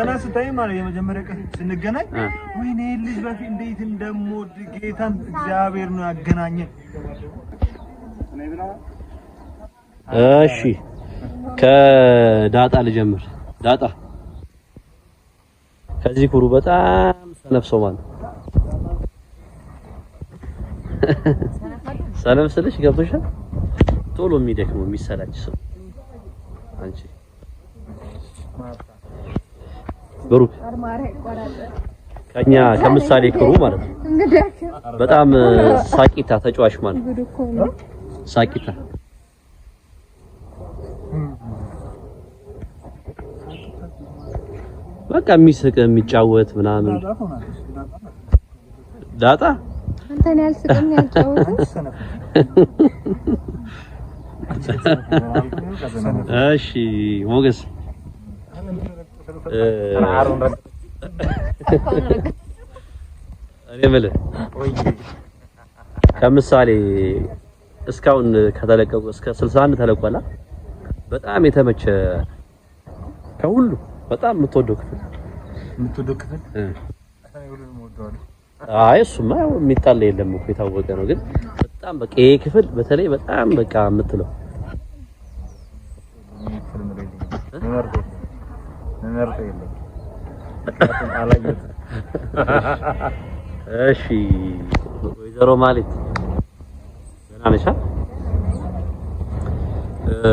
ገና ስታይ ማለት የመጀመሪያ ቀን ስንገናኝ ወይኔ ልጅ በፊት እንዴት እንደምወድ ጌታን እግዚአብሔር ነው ያገናኘን። እሺ ከዳጣ ልጀምር። ዳጣ ከዚህ ኩሩ በጣም ሰነፍሰው ማለት ሰነፍ ስልሽ ገብቶሻል? ቶሎ የሚደክመው የሚሰላች ሰው አንቺ ብሩክ ከኛ ከምሳሌ ክሩ ማለት ነው። በጣም ሳቂታ ተጫዋች ማለት ነው። ሳቂታ በቃ የሚስቅ የሚጫወት ምናምን ዳጣ አንተን ያልስቅም ያጫወት እሺ ሞገስ እኔ የምልህ ከምሳሌ እስካሁን ከተለቀቁ እስከ 61 ተለቋላ በጣም የተመቸ ከሁሉ በጣም የምትወደው ክፍል አይ እሱማ የሚጣላ የለም እኮ የታወቀ ነው። ግን በጣም በቃ ይሄ ክፍል በተለይ በጣም በቃ የምትለው እሺ ወይዘሮ ማለት ገና ነሽ?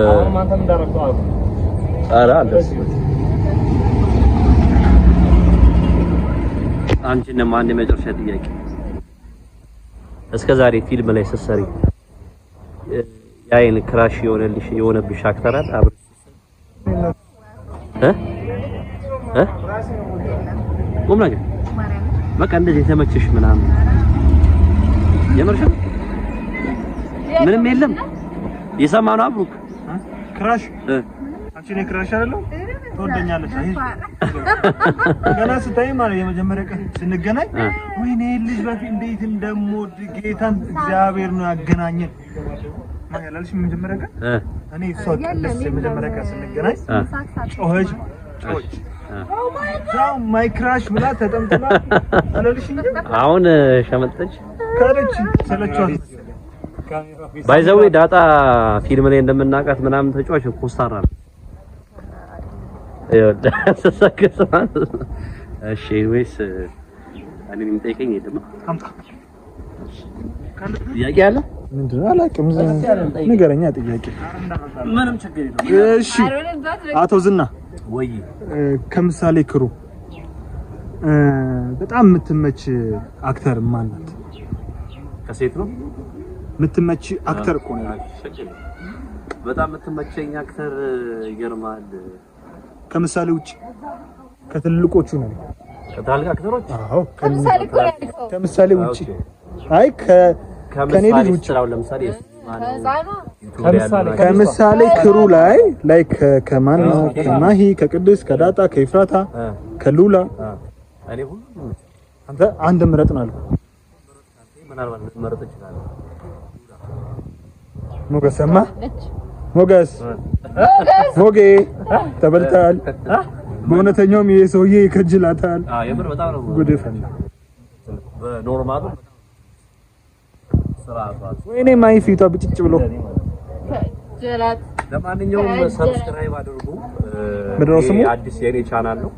አሁን ማንተም እንዳረከው አሉ ኧረ አንደስ አንቺን ማን የመጨረሻ ጥያቄ እስከ ዛሬ ፊልም ላይ ስትሰሪ ያይን ክራሽ የሆነብሽ አክተር አለ አብረሽ ቁም ነገር በቃ እንደዚህ የተመቸሽ ምናምን የምርሽ ምንም የለም የሰማነው አብሩክ ክራሽ አንቺ ነኝ ክራሽ አይደለም ትወደኛለሽ ገና ስታይ ማለት የመጀመሪያ ቀን ስንገናኝ ወይኔ ልጅ በፊት እንዴት እንደምወድ ጌታን እግዚአብሔር ነው ያገናኘን ማያላልሽ የመጀመሪያ ቀን እኔ እሷ ቀለስ የመጀመሪያ ቀን ስንገናኝ ጮኸች ዛው ማይ ክራሽ ብላ ተጠምጥላ አለልሽ እንጂ አሁን ሸመጠች ካለች ሰለቿት ባይዘዌ ዳጣ ፊልም ላይ እንደምናውቃት ምናምን ተጫዋች ኮስታራ ነው። እሺ ወይስ እኔ የምጠይቀኝ የለም አምጣ ጥያቄ አለ ምንድነው አላውቅም ንገረኛ ጥያቄ ምንም ችግር የለውም እሺ አቶ ዝና ወይ ከምሳሌ ክሩ በጣም የምትመች አክተር ማን ናት? ከሴት ነው የምትመች አክተር እኮ ነው በጣም የምትመቸኝ አክተር ይገርማል ከምሳሌ ውጪ ከትልልቆቹ ነው ከታልጋ አክተሮች አዎ ከምሳሌ ውጪ አይ ከኔ ልጅ ውጪ ለምሳሌ ከምሳሌ ክሩ ላይ ከማን ነው ከማሂ ከቅድስ ከዳጣ ከይፍራታ ከሉላ እኔ ሁሉ አንተ አንድ ምረጥ ነው አልኩ ምናልባት መረጥ ይችላል ሞገስማ ሞገስ ሞጌ ተበልታል በእውነተኛውም ይሄ ሰውዬ ይከጅላታል የምር በጣም ነው ጉድ ፈላ በኖርማሉ ስራቷ ወይኔ ማይ ፊቷ ብጭጭ ብሎ ጀላት ለማንኛውም ሰብስክራይብ አድርጉ ምድረስሙ አዲስ የኔ ቻናል ነው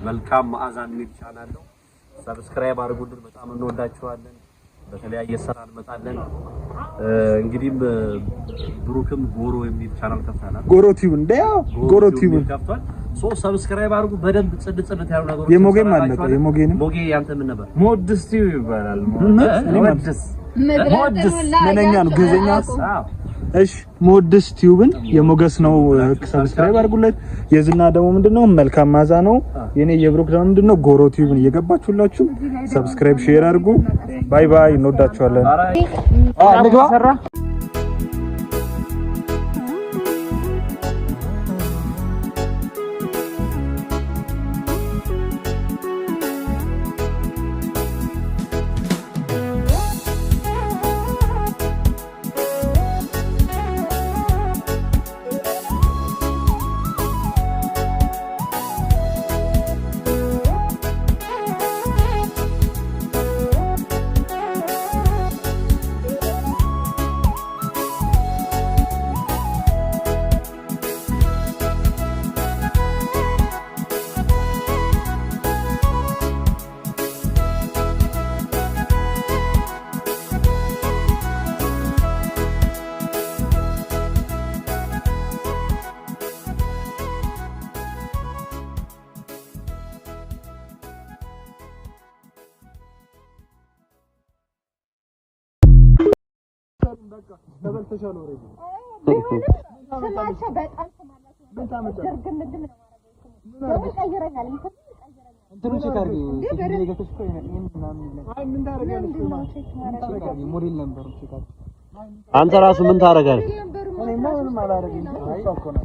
መልካም ማዕዛን የሚል ቻናል ነው ሰብስክራይብ አድርጉልን በጣም እንወዳችኋለን በተለያየ ስራ እንመጣለን እንግዲህ ብሩክም ጎሮ የሚል ቻናል ከፍተናል ጎሮ ቲዩብ እንደያው ጎሮ ቲዩብ ከፍቷል ሶ ሰብስክራይብ አድርጉ በደንብ ጽድት ያሉ ነገሮች የሞጌም አለቀ የሞጌንም ሞጌ ያንተ ምን ነበር ሞድስ ቲዩብ ይባላል ሞድስ ምንኛ ነው ግዘኛ እሺ ሞድስ ቲዩብን የሞገስ ነው ሰብስክራይብ አድርጉለት የዝና ደግሞ ምንድነው መልካም ማዛ ነው የኔ የብሩክ ደግሞ ምንድነው ጎሮ ቲዩብን እየገባችሁላችሁ ሰብስክራይብ ሼር አድርጉ ባይ ባይ እንወዳችኋለን ንግባ በቃ ተበልተሻል ኦሬዲ ስማቸው በጣም ስማላችሁ ድርግምድም ነው ማለት ነው ቀይረኛል እንትኑ ቼክ አድርጊ ሲቪል የገተሽ እኮ ይሄን ምናምን አይ ምን ታረጋለሽ ሞዴል ነበር ቼክ አድርጊ አንተ ራሱ ምን ታረጋለህ እኔ ምንም አላረግም አይ እኮ ነው